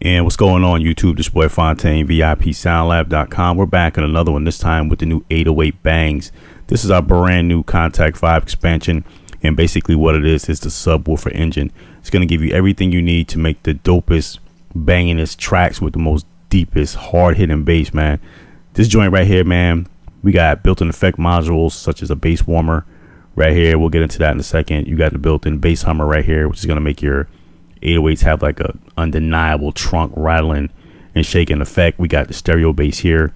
And what's going on YouTube? This boy Fontaine, VIPSoundLab.com. We're back in another one, this time with the new 808 Bangz. This is our brand new Kontakt 5 expansion, and basically what it is the sub woofer engine. It's going to give you everything you need to make the dopest, bangingest tracks with the most deepest, hard-hitting bass, man. This joint right here, man, we got built-in effect modules such as a bass warmer right here. We'll get into that in a second. You got the built-in bass hummer right here, which is going to make your 808s have like a undeniable trunk rattling and shaking effect. We got the stereo bass here.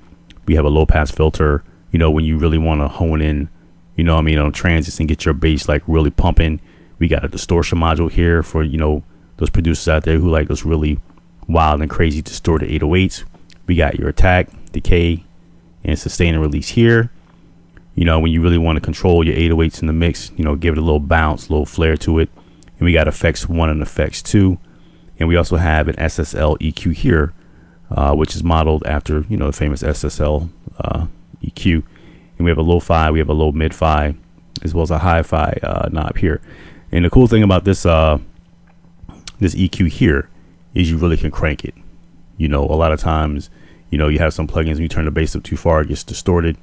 We have a low pass filter, you know, when you really want to hone in, you know what I mean, on transits and get your bass like really pumping. We got a distortion module here for, you know, those producers out there who like those really wild and crazy distorted 808s. We got your attack, decay, and sustain and release here. You know, when you really want to control your 808s in the mix, you know, give it a little bounce, a little flair to it. And we got effects 1 and effects 2, and we also have an Ssl Eq here, which is modeled after, you know, the famous Ssl EQ. And we have a low-fi, we have a low mid-fi, as well as a hi-fi knob here. And the cool thing about this this EQ here is you really can crank it. You know, a lot of times, you know, you have some plugins, when you turn the bass up too far, it gets distorted.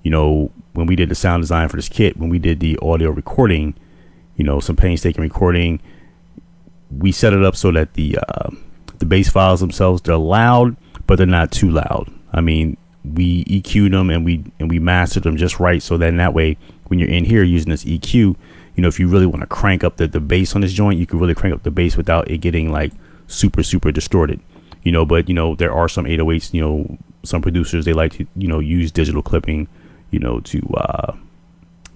You know, when we did the sound design for this kit, when we did the audio recording, you know, some painstaking recording, we set it up so that the bass files themselves, they're loud, but they're not too loud. I mean, we EQ'd them and we mastered them just right, so then that way when you're in here using this EQ, you know, if you really want to crank up the bass on this joint, you can really crank up the bass without it getting like super distorted, you know. But you know, there are some 808s, you know, some producers, they like to, you know, use digital clipping, you know, to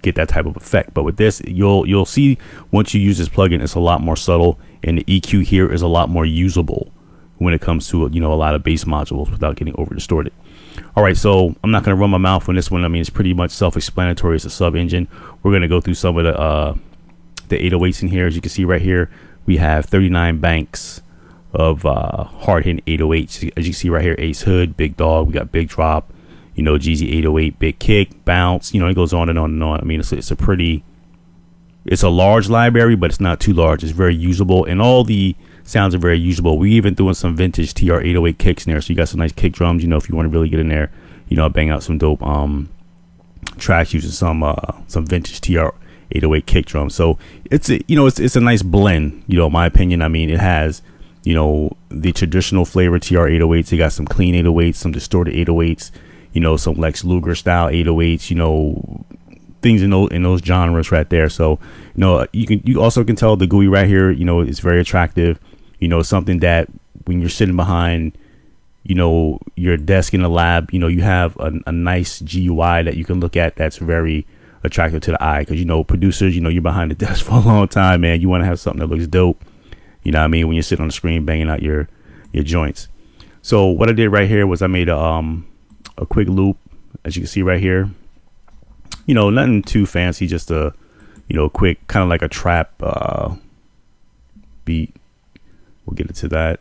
get that type of effect. But with this, you'll see once you use this plugin, it's a lot more subtle, and the EQ here is a lot more usable when it comes to, you know, a lot of bass modules without getting over distorted. All right, so I'm not going to run my mouth on this one. I mean, it's pretty much self-explanatory. It's a sub engine. We're going to go through some of the 808s in here. As you can see right here, we have 39 banks of hard-hitting 808s. As you can see right here, Ace Hood, Big Dog, we got Big Drop, you know, Jeezy 808, Big Kick, Bounce, you know, it goes on and on and on. I mean, it's a large library, but it's not too large. It's very usable, and all the sounds are very usable. We even doing some vintage TR 808 kicks in there, so you got some nice kick drums, you know, if you want to really get in there, you know, bang out some dope tracks using some vintage TR 808 kick drums. So it's a nice blend, you know, in my opinion. I mean, it has, you know, the traditional flavor TR 808s. You got some clean 808s, some distorted 808s, you know, some Lex Luger style 808s, you know, things in those genres right there. So, you know, you also can tell the GUI right here, you know, is very attractive. You know, something that when you're sitting behind, you know, your desk in the lab, you know, you have a nice GUI that you can look at that's very attractive to the eye. Because, you know, producers, you know, you're behind the desk for a long time, man. You want to have something that looks dope, you know what I mean, when you're sitting on the screen banging out your joints. So what I did right here was I made a quick loop, as you can see right here. You know, nothing too fancy, just a, you know, quick kind of like a trap beat. We'll get into that.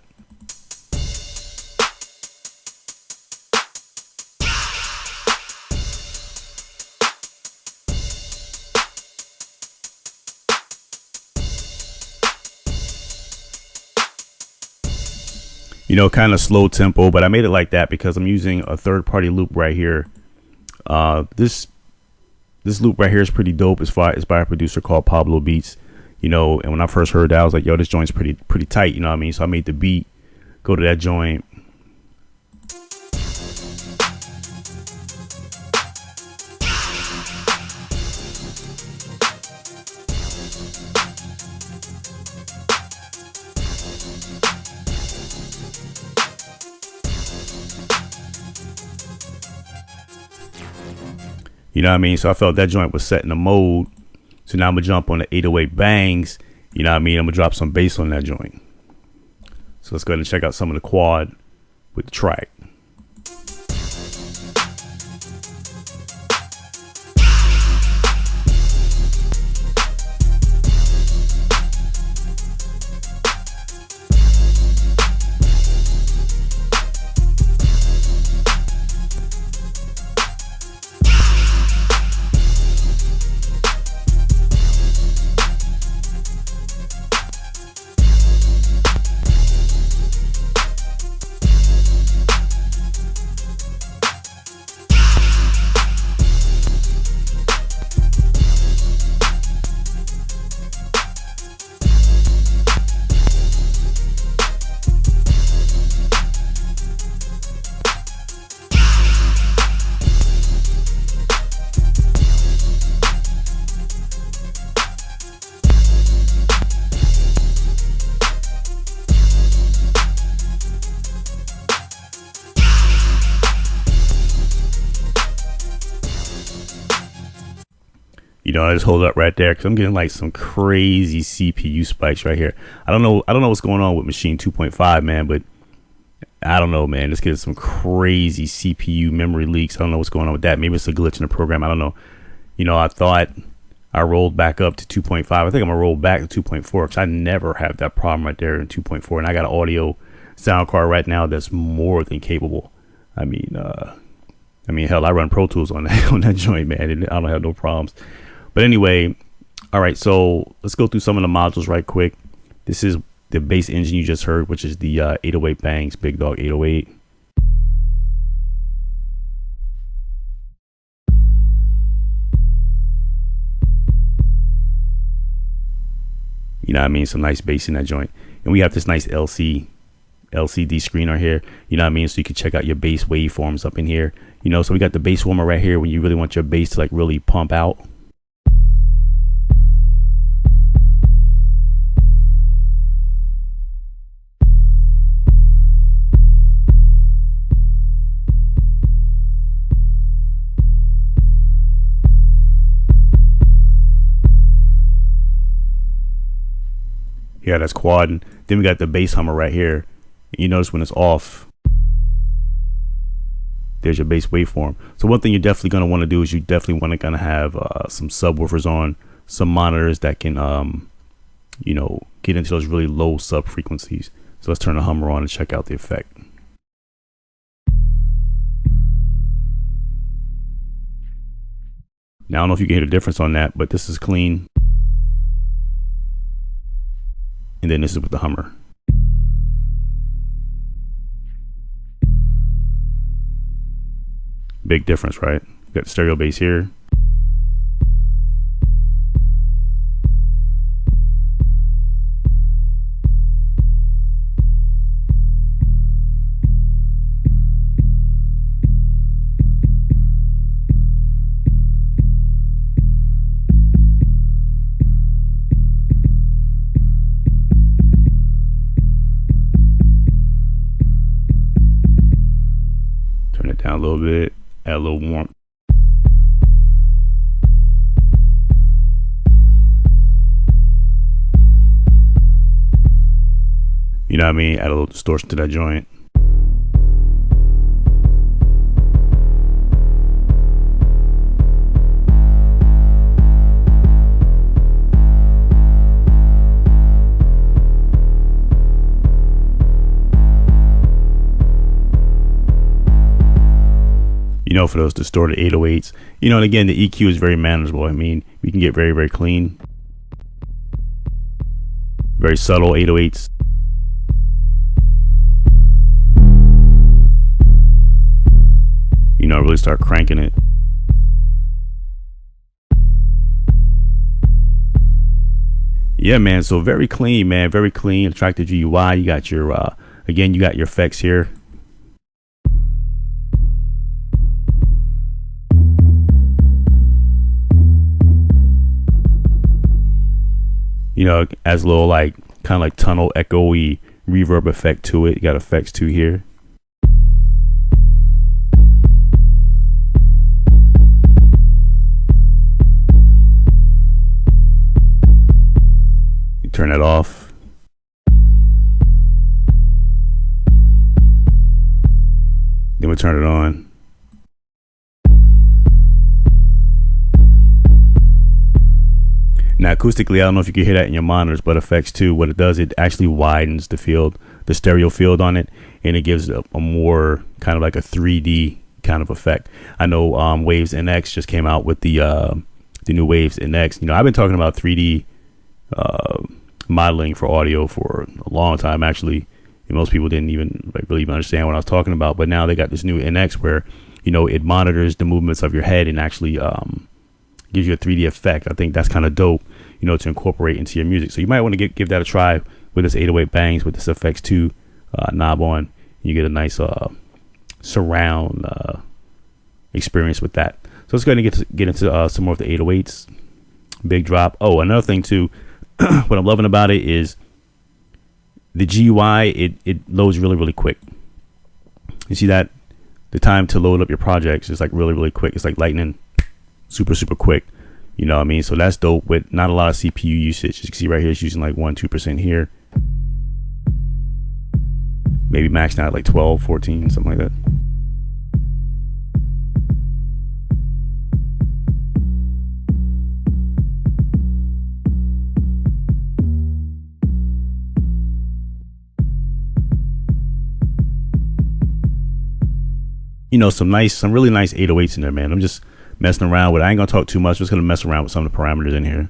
You know, kind of slow tempo, but I made it like that because I'm using a third-party loop right here. This loop right here is pretty dope. It's by a producer called Pablo Beats. You know, and when I first heard that, I was like, yo, this joint's pretty tight, you know what I mean? So I made the beat go to that joint. You know what I mean? So I felt that joint was set in the mode. So now I'm gonna jump on the 808 Bangz. You know what I mean? I'm gonna drop some bass on that joint. So let's go ahead and check out some of the quad with the track. I just hold it up right there because I'm getting like some crazy CPU spikes right here. I don't know what's going on with machine 2.5, man, but I don't know, man. It's getting some crazy CPU memory leaks. I don't know what's going on with that. Maybe it's a glitch in the program. I don't know. I thought I rolled back up to 2.5. I think I'm gonna roll back to 2.4 because I never have that problem right there in 2.4. And I got an audio sound card right now that's more than capable. I mean, hell, I run Pro Tools on that joint, man, and I don't have no problems. But anyway, all right. So let's go through some of the modules right quick. This is the bass engine you just heard, which is the 808 Bangz Big Dog 808. You know what I mean? Some nice bass in that joint. And we have this nice LCD screen right here. You know what I mean? So you can check out your bass waveforms up in here. So we got the bass warmer right here when you really want your bass to like really pump out. Yeah, that's quad. And then we got the bass hummer right here. You notice when it's off, there's your bass waveform. So one thing you're definitely going to want to do is you definitely want to have some subwoofers on, some monitors that can, get into those really low sub frequencies. So let's turn the hummer on and check out the effect. Now, I don't know if you can hear the difference on that, but this is clean. And then this is with the hummer. Big difference, right? Got the stereo bass here. Turn it down a little bit. Add a little warmth. You know what I mean? Add a little distortion to that joint. For those distorted 808s, and again, the EQ is very manageable. I mean, we can get very, very clean, very subtle 808s. Really start cranking it. Yeah, man. So very clean, man. Very clean. Attractive GUI. You got your, again, you got your effects here. As a little kind of like tunnel echoey reverb effect to it. You got effects too here. You turn it off. Then we turn it on. Now, acoustically, I don't know if you can hear that in your monitors, but effects too. What it does, it actually widens the field, the stereo field on it, and it gives a more kind of like a 3D kind of effect. I know Waves NX just came out with the new Waves NX. I've been talking about 3D modeling for audio for a long time, actually. And most people didn't even really even understand what I was talking about, but now they got this new NX where it monitors the movements of your head and actually gives you a 3D effect. I think that's kind of dope, to incorporate into your music. So you might want to give that a try with this 808 Bangz with this FX2 knob on. You get a nice surround experience with that. So let's go ahead and get into some more of the 808s. Big drop. Oh, another thing too, what I'm loving about it is the GUI. It loads really, really quick. You see that? The time to load up your projects is like really, really quick. It's like lightning. Super, super quick. You know what I mean? So that's dope with not a lot of CPU usage. As you can see right here, it's using like 1-2% here. Maybe maxed out like 12, 14, something like that. You know, some really nice 808s in there, man. I'm just messing around with it. I ain't gonna talk too much. I'm just gonna mess around with some of the parameters in here.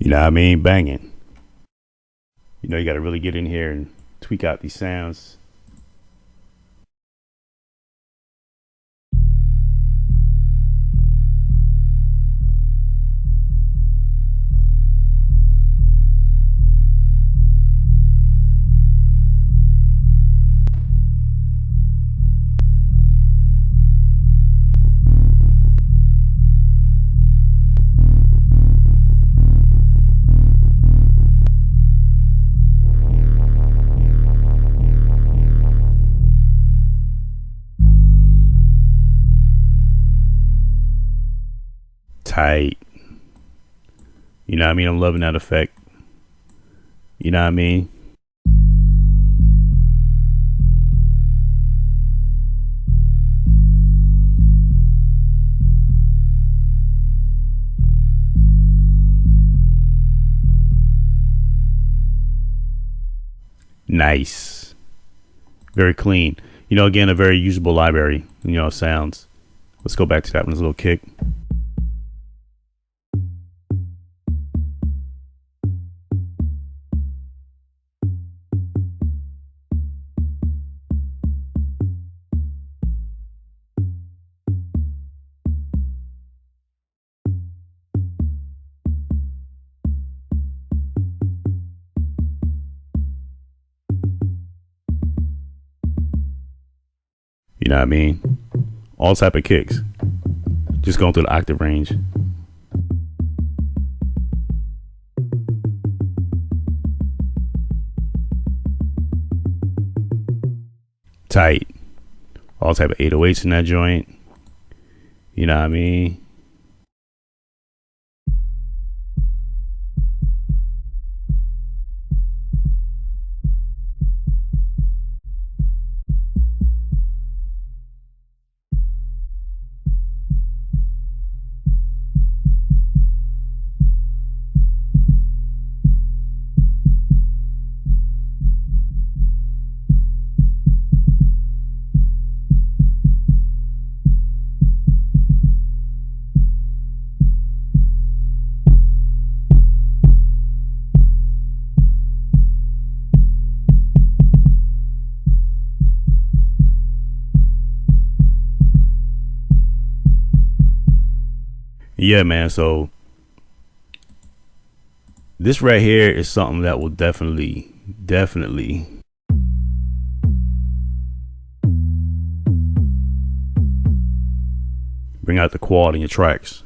You know what I mean? Banging. You know, you got to really get in here and tweak out these sounds. Tight. You know what I mean? I'm loving that effect. You know what I mean? Nice. Very clean. You know, again, a very usable library, you know, sounds. Let's go back to that one, this little kick. You know what I mean? All type of kicks. Just going through the octave range. Tight. All type of 808s in that joint. You know what I mean? Yeah, man. So this right here is something that will definitely bring out the quality in your tracks.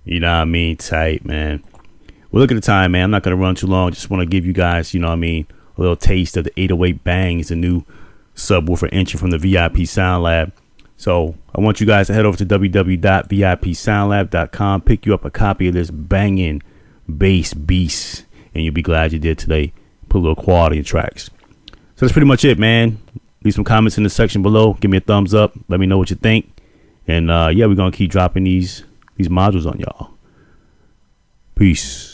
You know what I mean? Tight, man. Well, look at the time, man. I'm not going to run too long. Just want to give you guys, you know what I mean, a little taste of the 808 Bangz, the new subwoofer engine from the VIP SoundLab. So I want you guys to head over to www.vipsoundlab.com, pick you up a copy of this banging bass beast, and you'll be glad you did today. Put a little quality in tracks. So that's pretty much it, man. Leave some comments in the section below. Give me a thumbs up. Let me know what you think. And yeah, we're gonna keep dropping these modules on y'all. Peace.